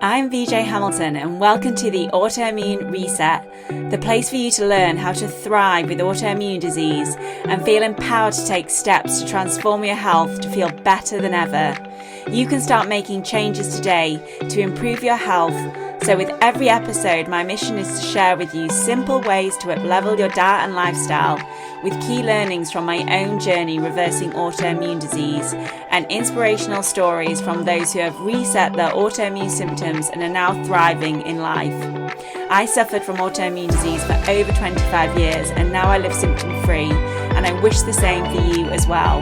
I'm VJ Hamilton and welcome to the Autoimmune Reset, the place for you to learn how to thrive with autoimmune disease and feel empowered to take steps to transform your health to feel better than ever. You can start making changes today to improve your health. So with every episode, my mission is to share with you simple ways to up-level your diet and lifestyle with key learnings from my own journey reversing autoimmune disease and inspirational stories from those who have reset their autoimmune symptoms and are now thriving in life. I suffered from autoimmune disease for over 25 years and now I live symptom-free, and I wish the same for you as well.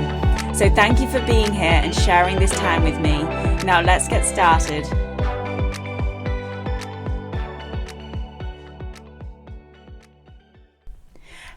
So thank you for being here and sharing this time with me. Now let's get started.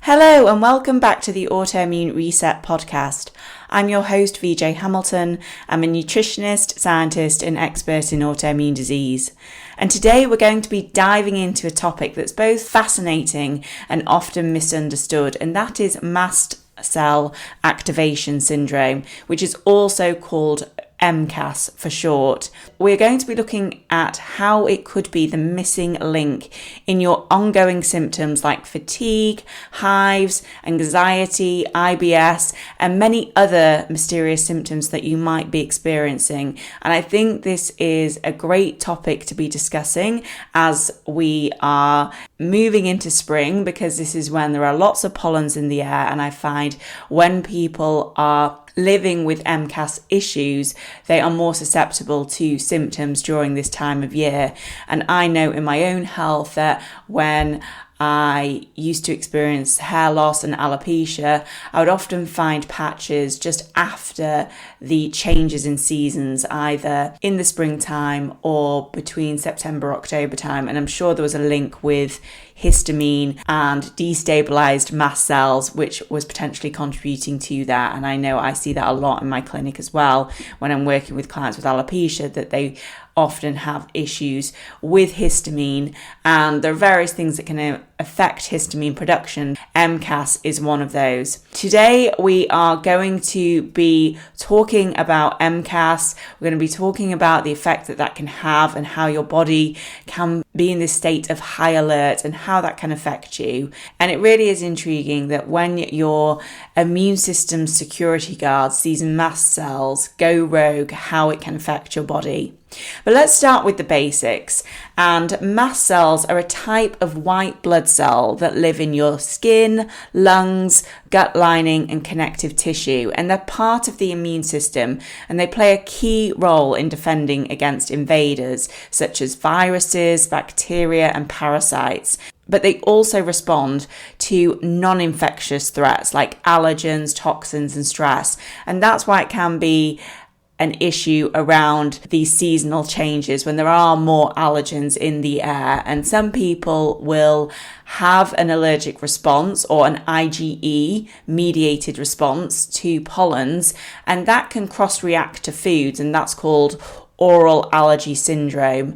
Hello and welcome back to the Autoimmune Reset podcast. I'm your host VJ Hamilton. I'm a nutritionist, scientist and expert in autoimmune disease. And today we're going to be diving into a topic that's both fascinating and often misunderstood, and that is mast cell activation syndrome, which is also called MCAS for short. We're going to be looking at how it could be the missing link in your ongoing symptoms like fatigue, hives, anxiety, IBS, and many other mysterious symptoms that you might be experiencing. And I think this is a great topic to be discussing as we are moving into spring, because this is when there are lots of pollens in the air, and I find when people are living with MCAS issues, they are more susceptible to symptoms during this time of year. And I know in my own health that when I used to experience hair loss and alopecia, I would often find patches just after the changes in seasons, either in the springtime or between September, October time. And I'm sure there was a link with histamine and destabilized mast cells, which was potentially contributing to that. And I know I see that a lot in my clinic as well when I'm working with clients with alopecia, that they often have issues with histamine, and there are various things that can affect histamine production. MCAS is one of those. Today we are going to be talking about MCAS. We're going to be talking about the effect that that can have and how your body can be in this state of high alert and how that can affect you. And it really is intriguing that when your immune system security guards, these mast cells, go rogue, how it can affect your body. But let's start with the basics. And mast cells are a type of white blood cell that live in your skin, lungs, gut lining and connective tissue. And they're part of the immune system, and they play a key role in defending against invaders such as viruses, bacteria and parasites. But they also respond to non-infectious threats like allergens, toxins and stress. And that's why it can be an issue around these seasonal changes when there are more allergens in the air, and some people will have an allergic response or an IgE mediated response to pollens, and that can cross-react to foods, and that's called oral allergy syndrome.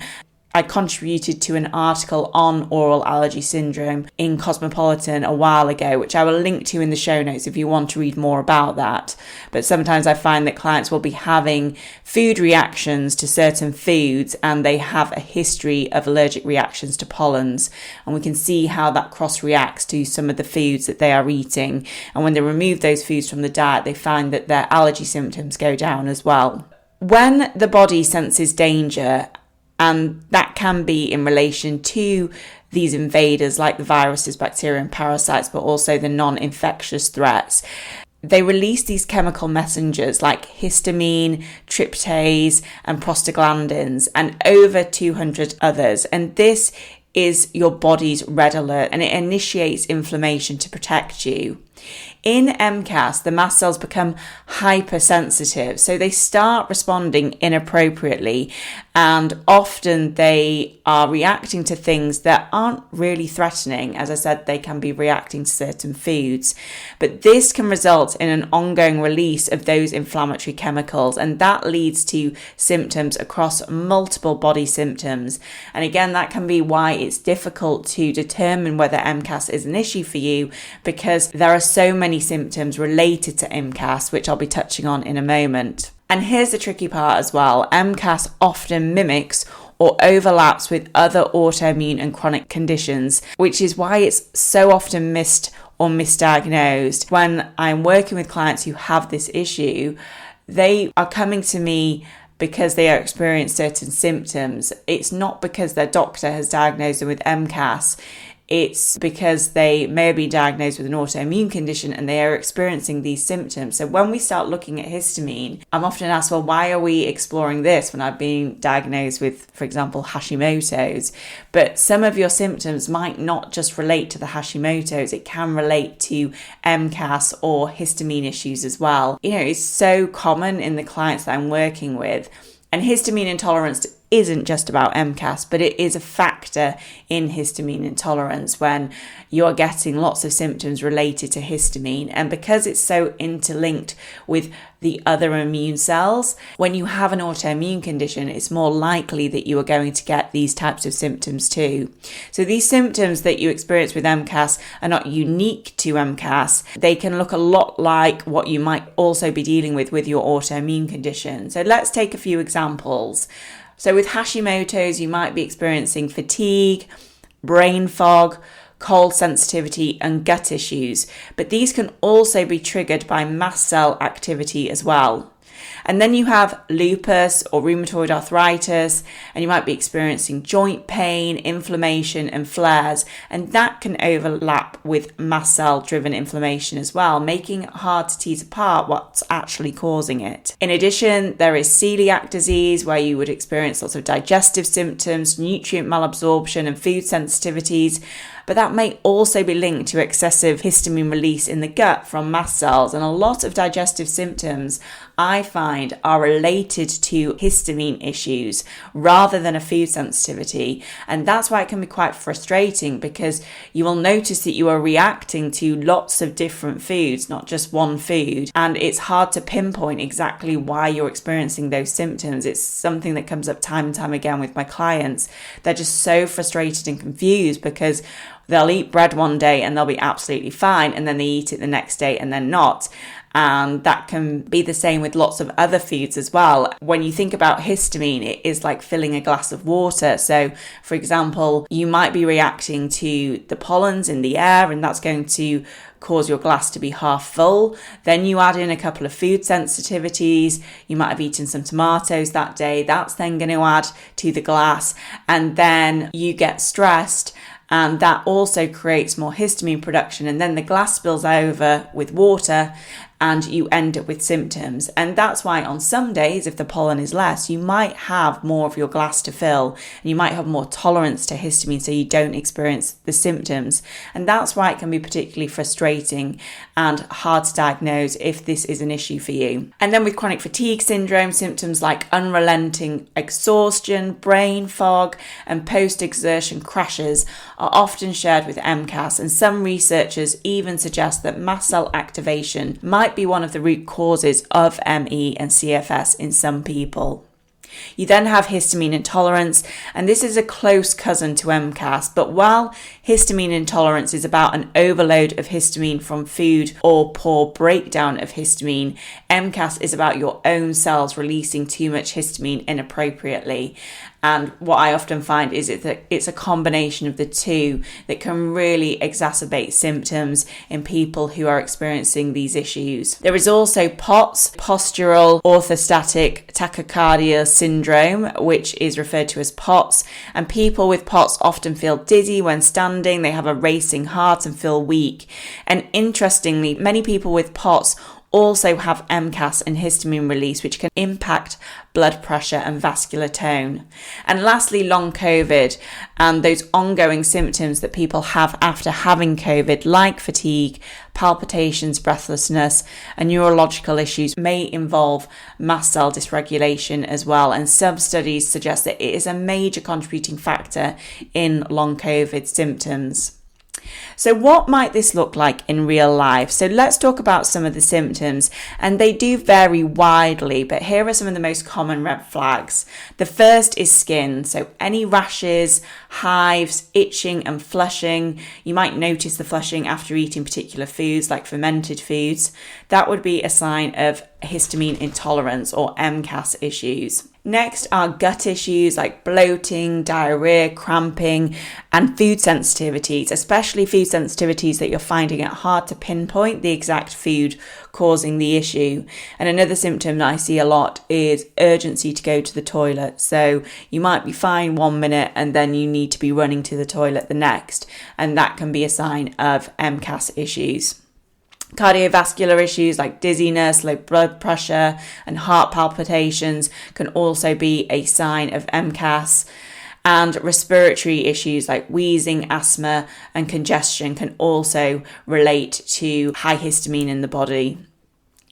I contributed to an article on oral allergy syndrome in Cosmopolitan a while ago, which I will link to in the show notes if you want to read more about that. But sometimes I find that clients will be having food reactions to certain foods, and they have a history of allergic reactions to pollens. And we can see how that cross-reacts to some of the foods that they are eating. And when they remove those foods from the diet, they find that their allergy symptoms go down as well. When the body senses danger, and that can be in relation to these invaders like the viruses, bacteria and parasites, but also the non-infectious threats, they release these chemical messengers like histamine, tryptase and prostaglandins, and over 200 others. And this is your body's red alert, and it initiates inflammation to protect you. In MCAS, the mast cells become hypersensitive, so they start responding inappropriately, and often they are reacting to things that aren't really threatening. As I said, they can be reacting to certain foods, but this can result in an ongoing release of those inflammatory chemicals, and that leads to symptoms across multiple body symptoms. And again, that can be why it's difficult to determine whether MCAS is an issue for you, because there are so many symptoms related to MCAS, which I'll be touching on in a moment. And here's the tricky part as well. MCAS often mimics or overlaps with other autoimmune and chronic conditions, which is why it's so often missed or misdiagnosed. When I'm working with clients who have this issue, they are coming to me because they are experiencing certain symptoms. It's not because their doctor has diagnosed them with MCAS. It's because they may have been diagnosed with an autoimmune condition and they are experiencing these symptoms. So when we start looking at histamine, I'm often asked, well, why are we exploring this when I've been diagnosed with, for example, Hashimoto's? But some of your symptoms might not just relate to the Hashimoto's. It can relate to MCAS or histamine issues as well. It's so common in the clients that I'm working with. And histamine intolerance isn't just about MCAS, but it is a factor in histamine intolerance when you're getting lots of symptoms related to histamine. And because it's so interlinked with the other immune cells, when you have an autoimmune condition, it's more likely that you are going to get these types of symptoms too. So these symptoms that you experience with MCAS are not unique to MCAS. They can look a lot like what you might also be dealing with your autoimmune condition. So let's take a few examples. So with Hashimoto's, you might be experiencing fatigue, brain fog, cold sensitivity, and gut issues. But these can also be triggered by mast cell activity as well. And then you have lupus or rheumatoid arthritis, and you might be experiencing joint pain, inflammation, and flares. And that can overlap with mast cell driven inflammation as well, making it hard to tease apart what's actually causing it. In addition, there is celiac disease, where you would experience lots of digestive symptoms, nutrient malabsorption, and food sensitivities. But that may also be linked to excessive histamine release in the gut from mast cells. And a lot of digestive symptoms I find are related to histamine issues rather than a food sensitivity. And that's why it can be quite frustrating, because you will notice that you are reacting to lots of different foods, not just one food. And it's hard to pinpoint exactly why you're experiencing those symptoms. It's something that comes up time and time again with my clients. They're just so frustrated and confused because they'll eat bread one day and they'll be absolutely fine, and then they eat it the next day and then not. And that can be the same with lots of other foods as well. When you think about histamine, it is like filling a glass of water. So, for example, you might be reacting to the pollens in the air, and that's going to cause your glass to be half full. Then you add in a couple of food sensitivities. You might have eaten some tomatoes that day. That's then going to add to the glass. And then you get stressed, and that also creates more histamine production. And then the glass spills over with water, and you end up with symptoms. And that's why on some days, if the pollen is less, you might have more of your glass to fill, and you might have more tolerance to histamine, so you don't experience the symptoms. And that's why it can be particularly frustrating and hard to diagnose if this is an issue for you. And then with chronic fatigue syndrome, symptoms like unrelenting exhaustion, brain fog, and post-exertion crashes are often shared with MCAS, and some researchers even suggest that mast cell activation might be one of the root causes of ME and CFS in some people. You then have histamine intolerance, and this is a close cousin to MCAS, but while histamine intolerance is about an overload of histamine from food or poor breakdown of histamine, MCAS is about your own cells releasing too much histamine inappropriately. And what I often find is that it's a combination of the two that can really exacerbate symptoms in people who are experiencing these issues. There is also POTS, postural orthostatic tachycardia syndrome, which is referred to as POTS. And people with POTS often feel dizzy when standing, they have a racing heart and feel weak. And interestingly, many people with POTS also have MCAS and histamine release, which can impact blood pressure and vascular tone. And lastly, long COVID and those ongoing symptoms that people have after having COVID, like fatigue, palpitations, breathlessness, and neurological issues may involve mast cell dysregulation as well. And some studies suggest that it is a major contributing factor in long COVID symptoms. So what might this look like in real life? So let's talk about some of the symptoms, and they do vary widely, but here are some of the most common red flags. The first is skin. So any rashes, hives, itching and flushing. You might notice the flushing after eating particular foods like fermented foods. That would be a sign of histamine intolerance or MCAS issues. Next are gut issues like bloating, diarrhea, cramping, and food sensitivities, especially food sensitivities that you're finding it hard to pinpoint the exact food causing the issue. And another symptom that I see a lot is urgency to go to the toilet. So you might be fine 1 minute and then you need to be running to the toilet the next. And that can be a sign of MCAS issues. Cardiovascular issues like dizziness, low blood pressure, and heart palpitations can also be a sign of MCAS. And respiratory issues like wheezing, asthma, and congestion can also relate to high histamine in the body.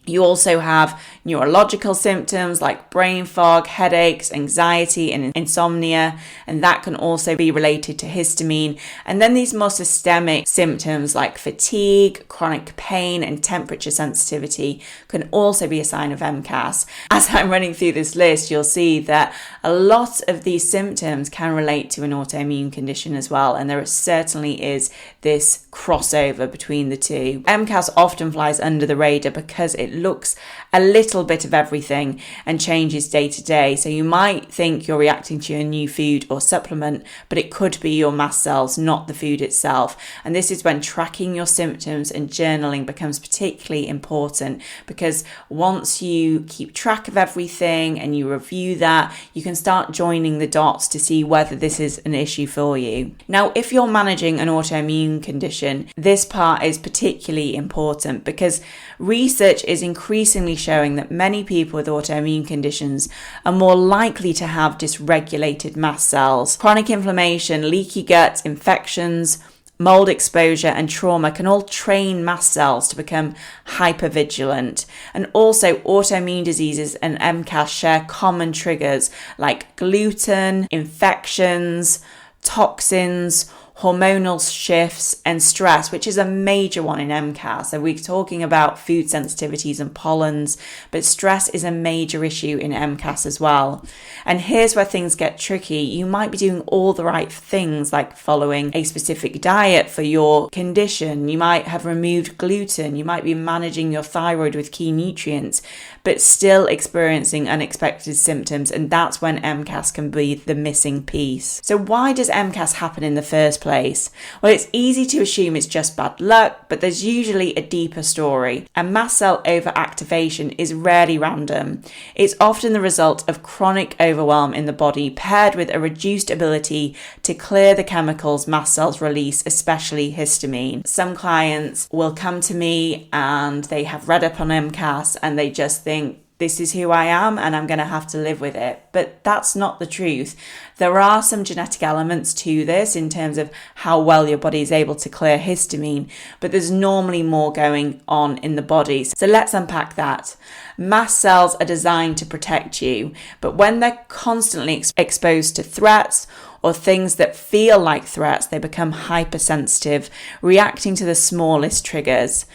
You also have neurological symptoms like brain fog, headaches, anxiety, and insomnia, and that can also be related to histamine. And then these more systemic symptoms like fatigue, chronic pain, and temperature sensitivity can also be a sign of MCAS. As I'm running through this list, you'll see that a lot of these symptoms can relate to an autoimmune condition as well, and there certainly is this crossover between the two. MCAS often flies under the radar because it looks a little bit of everything and changes day to day. So you might think you're reacting to a new food or supplement, but it could be your mast cells, not the food itself. And this is when tracking your symptoms and journaling becomes particularly important, because once you keep track of everything and you review that, you can start joining the dots to see whether this is an issue for you. Now, if you're managing an autoimmune condition, this part is particularly important because research is increasingly showing that many people with autoimmune conditions are more likely to have dysregulated mast cells. Chronic inflammation, leaky gut, infections, mould exposure, and trauma can all train mast cells to become hypervigilant. And also, autoimmune diseases and MCAS share common triggers like gluten, infections, toxins, hormonal shifts, and stress, which is a major one in MCAS. So we're talking about food sensitivities and pollens, but stress is a major issue in MCAS as well. And here's where things get tricky. You might be doing all the right things, like following a specific diet for your condition. You might have removed gluten. You might be managing your thyroid with key nutrients, but still experiencing unexpected symptoms. And that's when MCAS can be the missing piece. So why does MCAS happen in the first place? Well, it's easy to assume it's just bad luck, but there's usually a deeper story. And mast cell overactivation is rarely random. It's often the result of chronic overwhelm in the body paired with a reduced ability to clear the chemicals mast cells release, especially histamine. Some clients will come to me and they have read up on MCAS and they just think, this is who I am and I'm going to have to live with it. But that's not the truth. There are some genetic elements to this in terms of how well your body is able to clear histamine, but there's normally more going on in the body. So let's unpack that. Mast cells are designed to protect you, but when they're constantly exposed to threats or things that feel like threats, they become hypersensitive, reacting to the smallest triggers.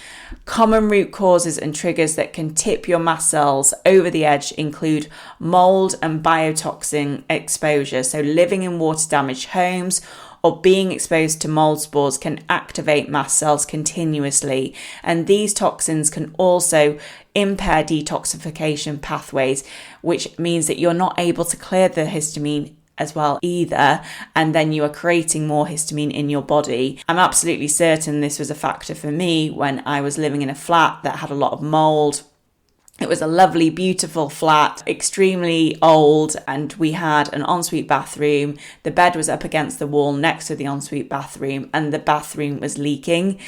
Common root causes and triggers that can tip your mast cells over the edge include mould and biotoxin exposure. So living in water-damaged homes or being exposed to mould spores can activate mast cells continuously. And these toxins can also impair detoxification pathways, which means that you're not able to clear the histamine as well either, and then you are creating more histamine in your body. I'm absolutely certain this was a factor for me when I was living in a flat that had a lot of mould. It was a lovely, beautiful flat, extremely old, and we had an ensuite bathroom. The bed was up against the wall next to the ensuite bathroom, and the bathroom was leaking.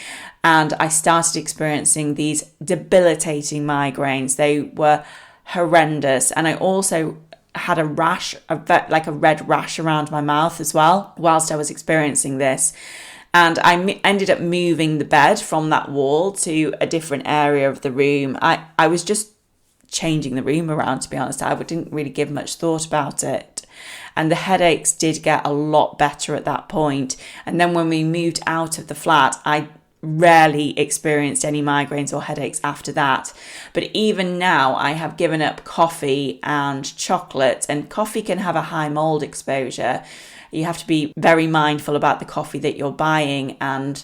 And I started experiencing these debilitating migraines. They were horrendous. And I also had a rash, like a red rash around my mouth as well, whilst I was experiencing this. And I ended up moving the bed from that wall to a different area of the room. I was just changing the room around, to be honest. I didn't really give much thought about it. And the headaches did get a lot better at that point. And then when we moved out of the flat, I rarely experienced any migraines or headaches after that. But even now, I have given up coffee and chocolate, and coffee can have a high mold exposure. You have to be very mindful about the coffee that you're buying, and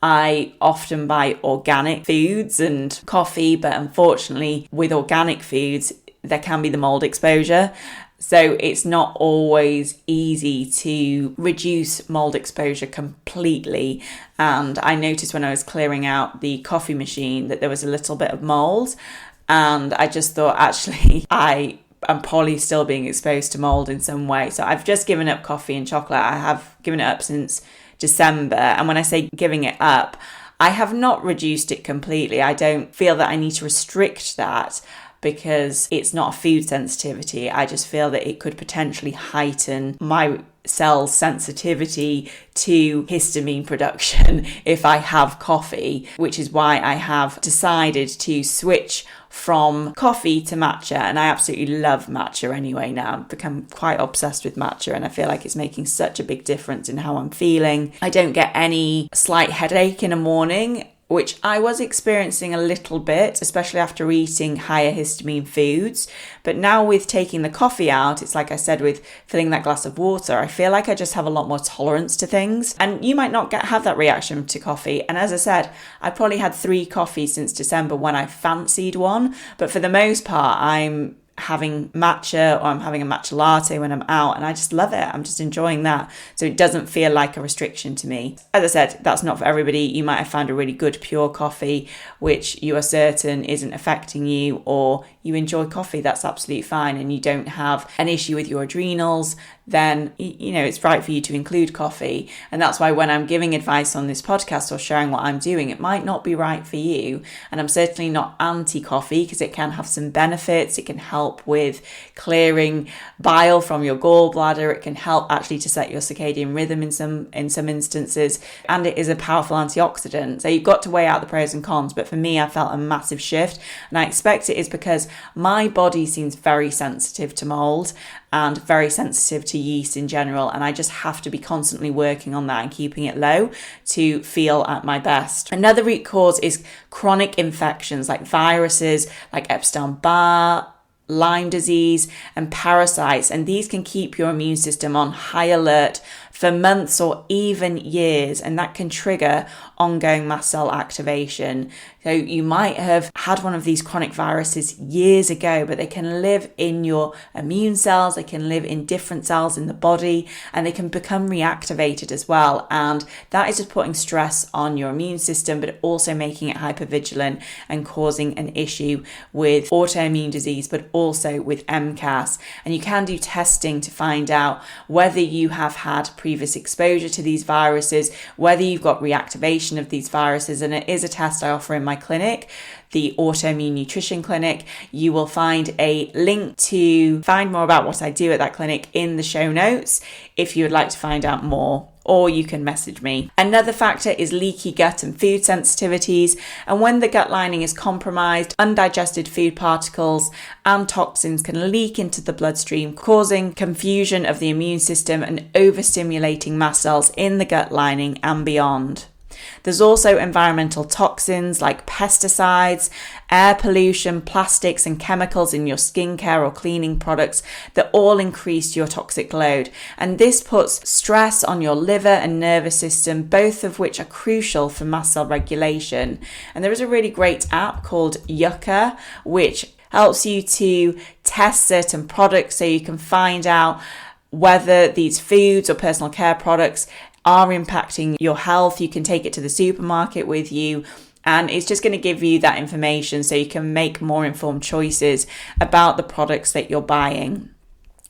I often buy organic foods and coffee, but unfortunately with organic foods there can be the mold exposure. So it's not always easy to reduce mold exposure completely. And I noticed when I was clearing out the coffee machine that there was a little bit of mold. And I just thought, actually, I'm probably still being exposed to mold in some way. So I've just given up coffee and chocolate. I have given it up since December. And when I say giving it up, I have not reduced it completely. I don't feel that I need to restrict that, because it's not a food sensitivity. I just feel that it could potentially heighten my cell's sensitivity to histamine production if I have coffee, which is why I have decided to switch from coffee to matcha. And I absolutely love matcha anyway now. I've become quite obsessed with matcha, and I feel like it's making such a big difference in how I'm feeling. I don't get any slight headache in the morning, which I was experiencing a little bit, especially after eating higher histamine foods. But now with taking the coffee out, it's like I said, with filling that glass of water, I feel like I just have a lot more tolerance to things. And you might not have that reaction to coffee. And as I said, I probably had 3 coffees since December when I fancied one. But for the most part, I'm having matcha, or I'm having a matcha latte when I'm out, and I just love it. I'm just enjoying that. So it doesn't feel like a restriction to me. As I said, that's not for everybody. You might have found a really good pure coffee which you are certain isn't affecting you, or you enjoy coffee, that's absolutely fine, and you don't have an issue with your adrenals, then it's right for you to include coffee. And that's why when I'm giving advice on this podcast or sharing what I'm doing, it might not be right for you. And I'm certainly not anti-coffee, because it can have some benefits. It can help with clearing bile from your gallbladder. It can help actually to set your circadian rhythm in some instances, and it is a powerful antioxidant. So you've got to weigh out the pros and cons. But for me, I felt a massive shift, and I expect it is because my body seems very sensitive to mold and very sensitive to yeast in general, and I just have to be constantly working on that and keeping it low to feel at my best. Another root cause is chronic infections like viruses, like Epstein-Barr, Lyme disease, and parasites, and these can keep your immune system on high alert for months or even years, and that can trigger ongoing mast cell activation. So you might have had one of these chronic viruses years ago, but they can live in your immune cells, they can live in different cells in the body, and they can become reactivated as well. And that is just putting stress on your immune system, but also making it hypervigilant and causing an issue with autoimmune disease, but also with MCAS. And you can do testing to find out whether you have had previous exposure to these viruses, whether you've got reactivation of these viruses. And it is a test I offer in my clinic, the Autoimmune Nutrition Clinic. You will find a link to find more about what I do at that clinic in the show notes if you would like to find out more, or you can message me. Another factor is leaky gut and food sensitivities. And when the gut lining is compromised, undigested food particles and toxins can leak into the bloodstream, causing confusion of the immune system and overstimulating mast cells in the gut lining and beyond. There's also environmental toxins like pesticides, air pollution, plastics and chemicals in your skincare or cleaning products that all increase your toxic load. And this puts stress on your liver and nervous system, both of which are crucial for mast cell regulation. And there is a really great app called Yucca, which helps you to test certain products so you can find out whether these foods or personal care products are impacting your health. You can take it to the supermarket with you, and it's just going to give you that information so you can make more informed choices about the products that you're buying.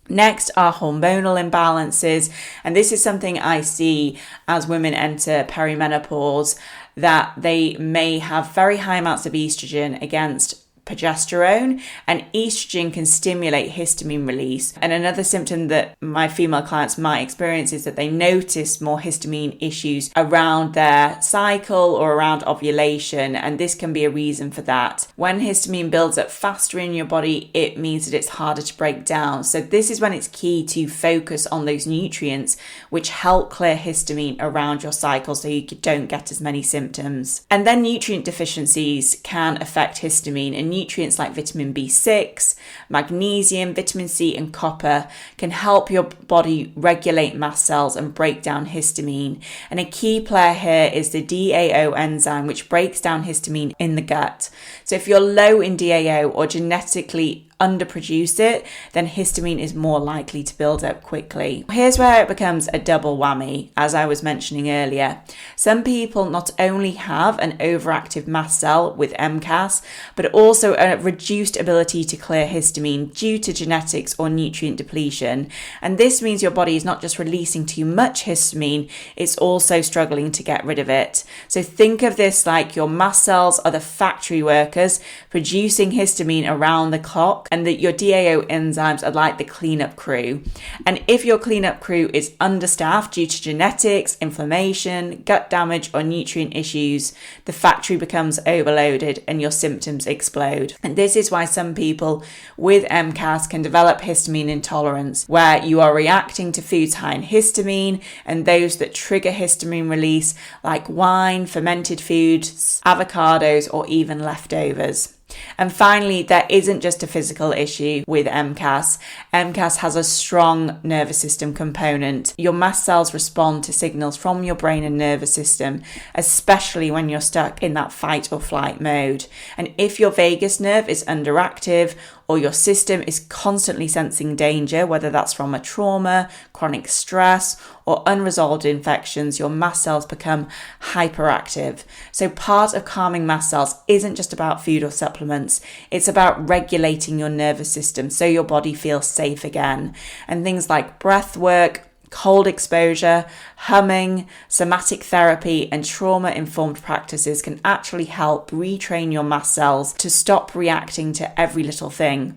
Next are hormonal imbalances, and this is something I see as women enter perimenopause, that they may have very high amounts of estrogen against progesterone, and estrogen can stimulate histamine release. And another symptom that my female clients might experience is that they notice more histamine issues around their cycle or around ovulation, and this can be a reason for that. When histamine builds up faster in your body, it means that it's harder to break down. So this is when it's key to focus on those nutrients which help clear histamine around your cycle so you don't get as many symptoms. And then nutrient deficiencies can affect histamine, and nutrients like vitamin B6, magnesium, vitamin C and copper can help your body regulate mast cells and break down histamine. And a key player here is the DAO enzyme, which breaks down histamine in the gut. So if you're low in DAO or genetically underproduce it, then histamine is more likely to build up quickly. Here's where it becomes a double whammy, as I was mentioning earlier. Some people not only have an overactive mast cell with MCAS, but also a reduced ability to clear histamine due to genetics or nutrient depletion. And this means your body is not just releasing too much histamine, it's also struggling to get rid of it. So think of this like your mast cells are the factory workers producing histamine around the clock, and that your DAO enzymes are like the cleanup crew. And if your cleanup crew is understaffed due to genetics, inflammation, gut damage, or nutrient issues, the factory becomes overloaded and your symptoms explode. And this is why some people with MCAS can develop histamine intolerance, where you are reacting to foods high in histamine and those that trigger histamine release, like wine, fermented foods, avocados, or even leftovers. And finally, there isn't just a physical issue with MCAS. MCAS has a strong nervous system component. Your mast cells respond to signals from your brain and nervous system, especially when you're stuck in that fight or flight mode. And if your vagus nerve is underactive, or your system is constantly sensing danger, whether that's from a trauma, chronic stress, or unresolved infections, your mast cells become hyperactive. So part of calming mast cells isn't just about food or supplements, it's about regulating your nervous system so your body feels safe again. And things like breath work, cold exposure, humming, somatic therapy, and trauma-informed practices can actually help retrain your mast cells to stop reacting to every little thing.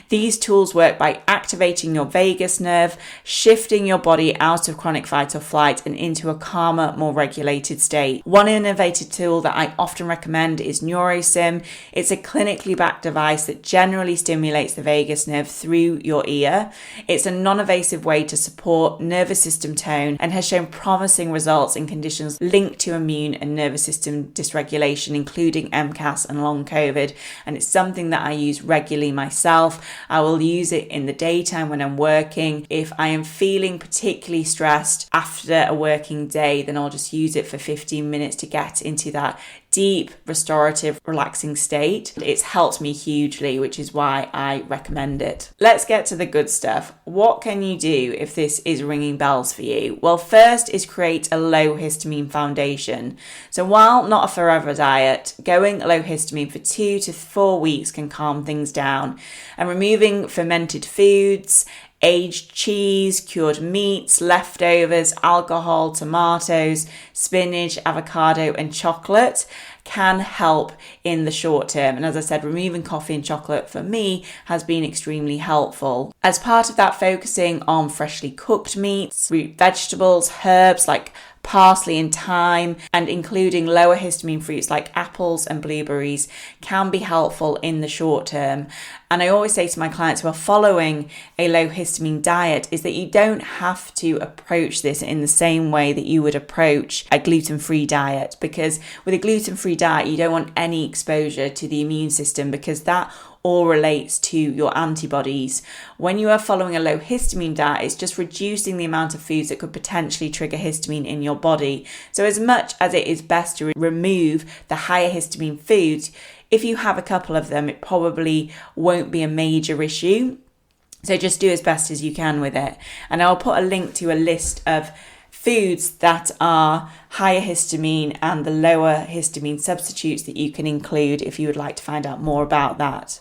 These tools work by activating your vagus nerve, shifting your body out of chronic fight or flight and into a calmer, more regulated state. One innovative tool that I often recommend is NeuroSim. It's a clinically backed device that generally stimulates the vagus nerve through your ear. It's a non-invasive way to support nervous system tone and has shown promising results in conditions linked to immune and nervous system dysregulation, including MCAS and long COVID. And it's something that I use regularly myself. I will use it in the daytime when I'm working. If I am feeling particularly stressed after a working day, then I'll just use it for 15 minutes to get into that deep, restorative, relaxing state. It's helped me hugely, which is why I recommend it. Let's get to the good stuff. What can you do if this is ringing bells for you? Well, first is create a low histamine foundation. So while not a forever diet, going low histamine for 2 to 4 weeks can calm things down. And removing fermented foods, aged cheese, cured meats, leftovers, alcohol, tomatoes, spinach, avocado, and chocolate can help in the short term. And as I said, removing coffee and chocolate for me has been extremely helpful. As part of that, focusing on freshly cooked meats, root vegetables, herbs like parsley and thyme, and including lower histamine fruits like apples and blueberries can be helpful in the short term. And I always say to my clients who are following a low histamine diet is that you don't have to approach this in the same way that you would approach a gluten-free diet, because with a gluten-free diet you don't want any exposure to the immune system, because that all relates to your antibodies. When you are following a low histamine diet, it's just reducing the amount of foods that could potentially trigger histamine in your body. So as much as it is best to remove the higher histamine foods, if you have a couple of them, it probably won't be a major issue. So just do as best as you can with it. And I'll put a link to a list of foods that are higher histamine and the lower histamine substitutes that you can include if you would like to find out more about that.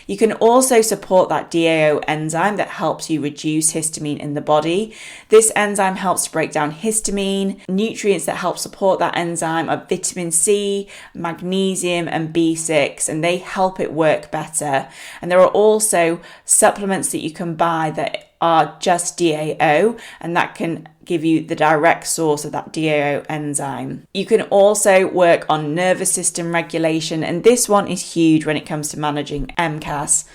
You can also support that DAO enzyme that helps you reduce histamine in the body. This enzyme helps to break down histamine. Nutrients that help support that enzyme are vitamin C, magnesium, and B6, and they help it work better. And there are also supplements that you can buy that are just DAO, and that can give you the direct source of that DAO enzyme. You can also work on nervous system regulation, and this one is huge when it comes to managing MCAS,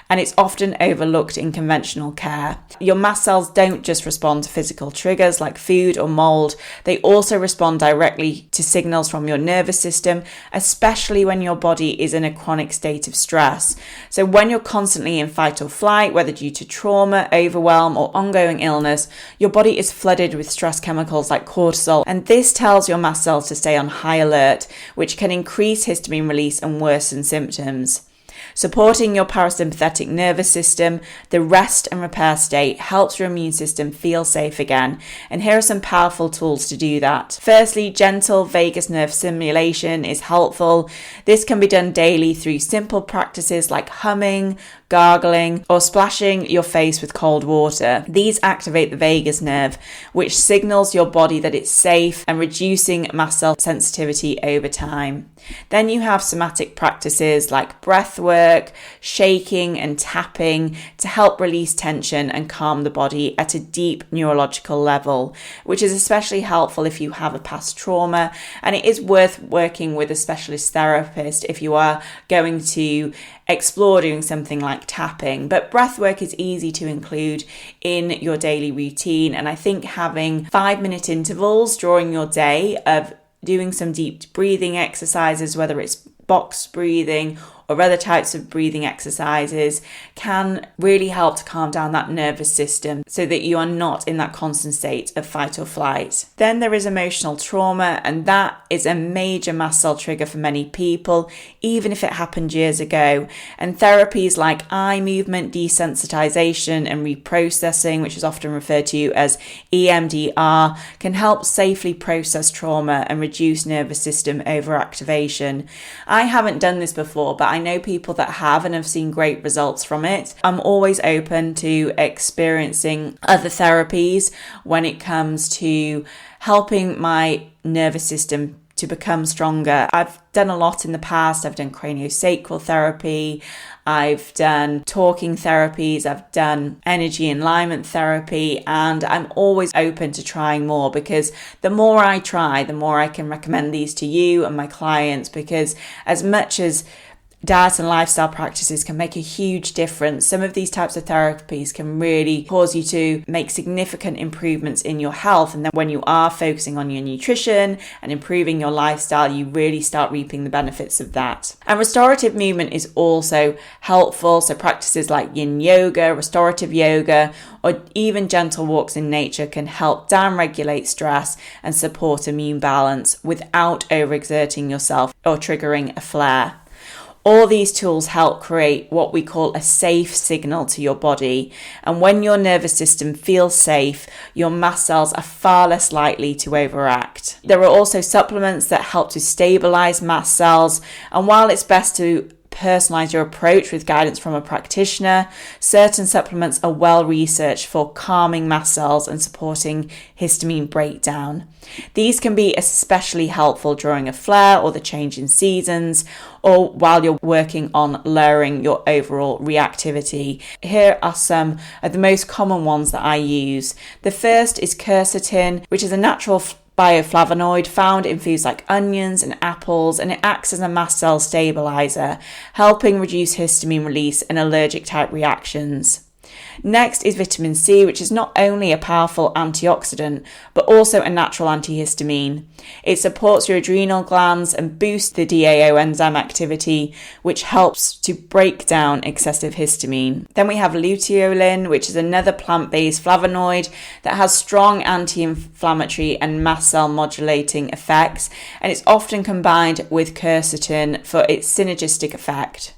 and it's often overlooked in conventional care. Your mast cells don't just respond to physical triggers like food or mould, they also respond directly to signals from your nervous system, especially when your body is in a chronic state of stress. So when you're constantly in fight or flight, whether due to trauma, overwhelm, or ongoing illness, your body is flooded with stress chemicals like cortisol, and this tells your mast cells to stay on high alert, which can increase histamine release and worsen symptoms. Supporting your parasympathetic nervous system, the rest and repair state helps your immune system feel safe again. And here are some powerful tools to do that. Firstly, gentle vagus nerve stimulation is helpful. This can be done daily through simple practices like humming, gargling, or splashing your face with cold water. These activate the vagus nerve, which signals your body that it's safe and reducing mast cell sensitivity over time. Then you have somatic practices like breath work, shaking and tapping to help release tension and calm the body at a deep neurological level, which is especially helpful if you have a past trauma, and it is worth working with a specialist therapist if you are going to explore doing something like tapping. But breath work is easy to include in your daily routine, and I think having 5-minute intervals during your day of doing some deep breathing exercises, whether it's box breathing or other types of breathing exercises, can really help to calm down that nervous system so that you are not in that constant state of fight or flight. Then there is emotional trauma, and that is a major mast cell trigger for many people, even if it happened years ago. And therapies like eye movement desensitization and reprocessing, which is often referred to as EMDR, can help safely process trauma and reduce nervous system overactivation. I haven't done this before, but I know people that have and have seen great results from it. I'm always open to experiencing other therapies when it comes to helping my nervous system to become stronger. I've done a lot in the past. I've done craniosacral therapy, I've done talking therapies, I've done energy alignment therapy, and I'm always open to trying more, because the more I try, the more I can recommend these to you and my clients, because as much as diet and lifestyle practices can make a huge difference, some of these types of therapies can really cause you to make significant improvements in your health. And then when you are focusing on your nutrition and improving your lifestyle, you really start reaping the benefits of that. And restorative movement is also helpful. So practices like yin yoga, restorative yoga, or even gentle walks in nature can help downregulate stress and support immune balance without overexerting yourself or triggering a flare. All these tools help create what we call a safe signal to your body. And when your nervous system feels safe, your mast cells are far less likely to overact. There are also supplements that help to stabilize mast cells. And while it's best to personalize your approach with guidance from a practitioner, certain supplements are well researched for calming mast cells and supporting histamine breakdown. These can be especially helpful during a flare or the change in seasons, or while you're working on lowering your overall reactivity. Here are some of the most common ones that I use. The first is quercetin, which is a natural bioflavonoid found in foods like onions and apples, and it acts as a mast cell stabilizer, helping reduce histamine release and allergic type reactions. Next is vitamin C, which is not only a powerful antioxidant, but also a natural antihistamine. It supports your adrenal glands and boosts the DAO enzyme activity, which helps to break down excessive histamine. Then we have luteolin, which is another plant-based flavonoid that has strong anti-inflammatory and mast cell modulating effects, and it's often combined with quercetin for its synergistic effect.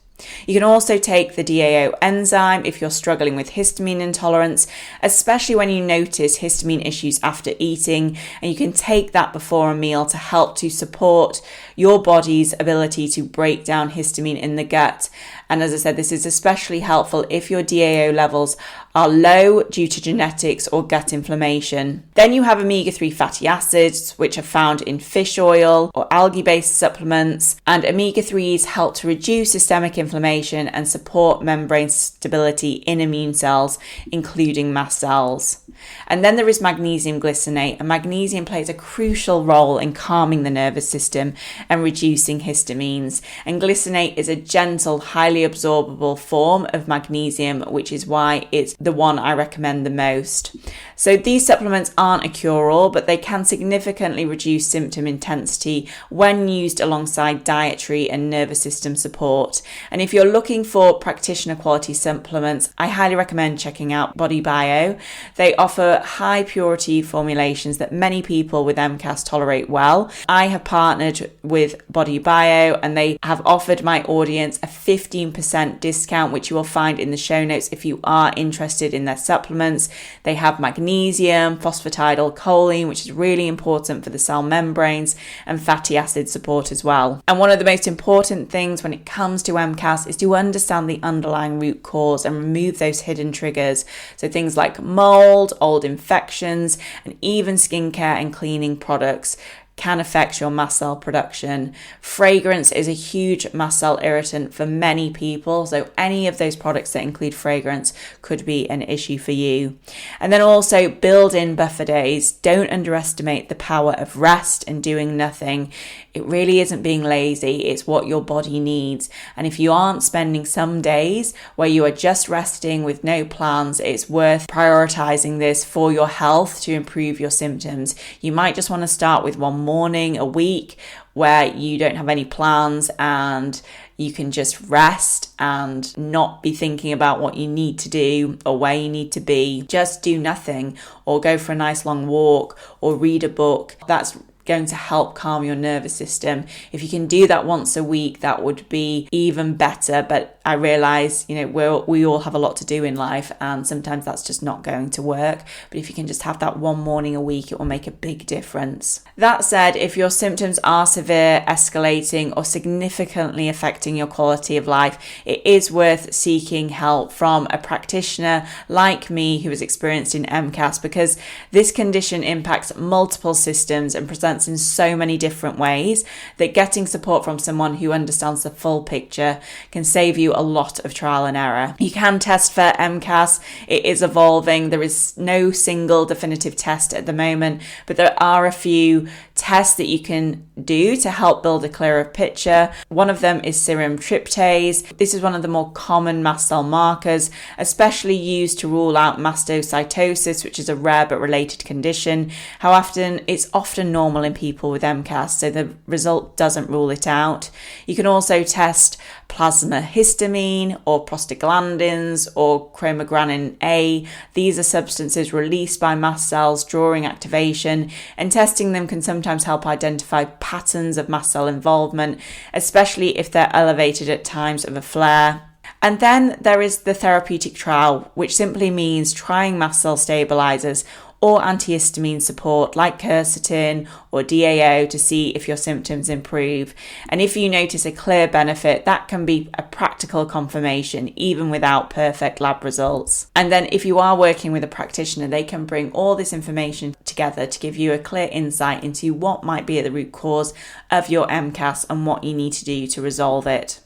You can also take the DAO enzyme if you're struggling with histamine intolerance, especially when you notice histamine issues after eating, and you can take that before a meal to help to support your body's ability to break down histamine in the gut. And as I said, this is especially helpful if your DAO levels are low due to genetics or gut inflammation. Then you have omega-3 fatty acids, which are found in fish oil or algae-based supplements, and omega-3s help to reduce systemic inflammation and support membrane stability in immune cells, including mast cells. And then there is magnesium glycinate, and magnesium plays a crucial role in calming the nervous system and reducing histamines. And glycinate is a gentle, highly absorbable form of magnesium, which is why it's the one I recommend the most. So these supplements aren't a cure-all, but they can significantly reduce symptom intensity when used alongside dietary and nervous system support. And if you're looking for practitioner quality supplements, I highly recommend checking out Body Bio. They offer high purity formulations that many people with MCAS tolerate well. I have partnered with Body Bio and they have offered my audience a 15% discount, which you will find in the show notes if you are interested in their supplements. They have magnesium, phosphatidylcholine, which is really important for the cell membranes, and fatty acid support as well. And one of the most important things when it comes to MCAS is to understand the underlying root cause and remove those hidden triggers. So things like mould, old infections, and even skincare and cleaning products can affect your mast cell production. Fragrance is a huge mast cell irritant for many people, so any of those products that include fragrance could be an issue for you. And then also build in buffer days. Don't underestimate the power of rest and doing nothing. It really isn't being lazy, it's what your body needs. And if you aren't spending some days where you are just resting with no plans, it's worth prioritizing this for your health to improve your symptoms. You might just want to start with one morning a week where you don't have any plans and you can just rest and not be thinking about what you need to do or where you need to be. Just do nothing, or go for a nice long walk, or read a book. That's going to help calm your nervous system. If you can do that once a week, that would be even better. But I realize, we all have a lot to do in life and sometimes that's just not going to work. But if you can just have that one morning a week, it will make a big difference. That said, if your symptoms are severe, escalating, or significantly affecting your quality of life, it is worth seeking help from a practitioner like me who is experienced in MCAS, because this condition impacts multiple systems and presents in so many different ways that getting support from someone who understands the full picture can save you a lot of trial and error. You can test for MCAS. It is evolving. There is no single definitive test at the moment, but there are a few tests that you can do to help build a clearer picture. One of them is serum tryptase. This is one of the more common mast cell markers, especially used to rule out mastocytosis, which is a rare but related condition. It's often normal in people with MCAS, so the result doesn't rule it out. You can also test plasma histamine or prostaglandins or chromogranin A. These are substances released by mast cells during activation, and testing them can sometimes help identify patterns of mast cell involvement, especially if they're elevated at times of a flare. And then there is the therapeutic trial, which simply means trying mast cell stabilizers or antihistamine support like quercetin or DAO to see if your symptoms improve. And if you notice a clear benefit, that can be a practical confirmation even without perfect lab results. And then if you are working with a practitioner, they can bring all this information together to give you a clear insight into what might be at the root cause of your MCAS and what you need to do to resolve it.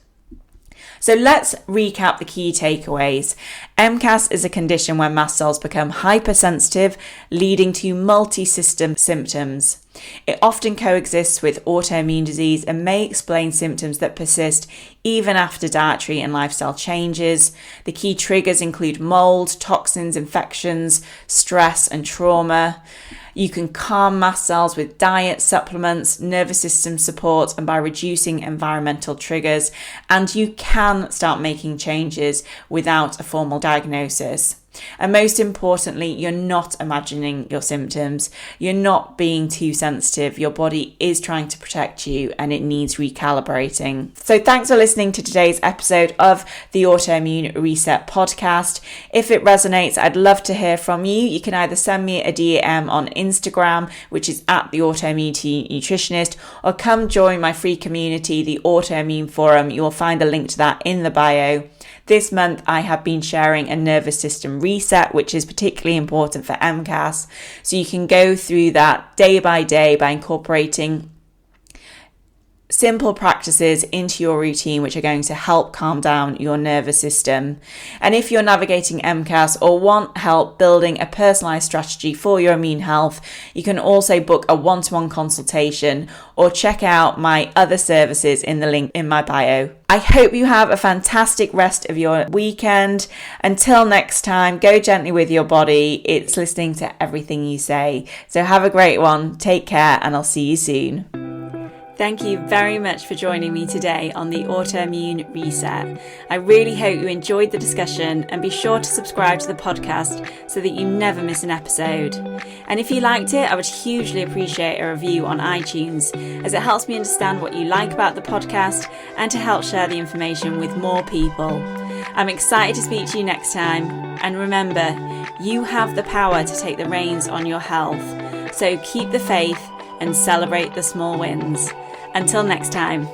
So let's recap the key takeaways. MCAS is a condition where mast cells become hypersensitive, leading to multi-system symptoms. It often coexists with autoimmune disease and may explain symptoms that persist even after dietary and lifestyle changes. The key triggers include mould, toxins, infections, stress, and trauma. You can calm mast cells with diet, supplements, nervous system support, and by reducing environmental triggers. And you can start making changes without a formal diagnosis. And most importantly, you're not imagining your symptoms. You're not being too sensitive. Your body is trying to protect you and it needs recalibrating. So thanks for listening to today's episode of the Autoimmune Reset podcast. If it resonates, I'd love to hear from you. You can either send me a DM on Instagram, which is at the Autoimmunity Nutritionist, or come join my free community, the Autoimmune Forum. You will find a link to that in the bio. This month, I have been sharing a nervous system reset, which is particularly important for MCAS. So you can go through that day by day by incorporating simple practices into your routine which are going to help calm down your nervous system. And if you're navigating MCAS or want help building a personalised strategy for your immune health, you can also book a one-to-one consultation or check out my other services in the link in my bio. I hope you have a fantastic rest of your weekend. Until next time, go gently with your body. It's listening to everything you say. So have a great one. Take care, and I'll see you soon. Thank you very much for joining me today on the Autoimmune Reset. I really hope you enjoyed the discussion, and be sure to subscribe to the podcast so that you never miss an episode. And if you liked it, I would hugely appreciate a review on iTunes, as it helps me understand what you like about the podcast and to help share the information with more people. I'm excited to speak to you next time, and remember, you have the power to take the reins on your health. So keep the faith and celebrate the small wins. Until next time.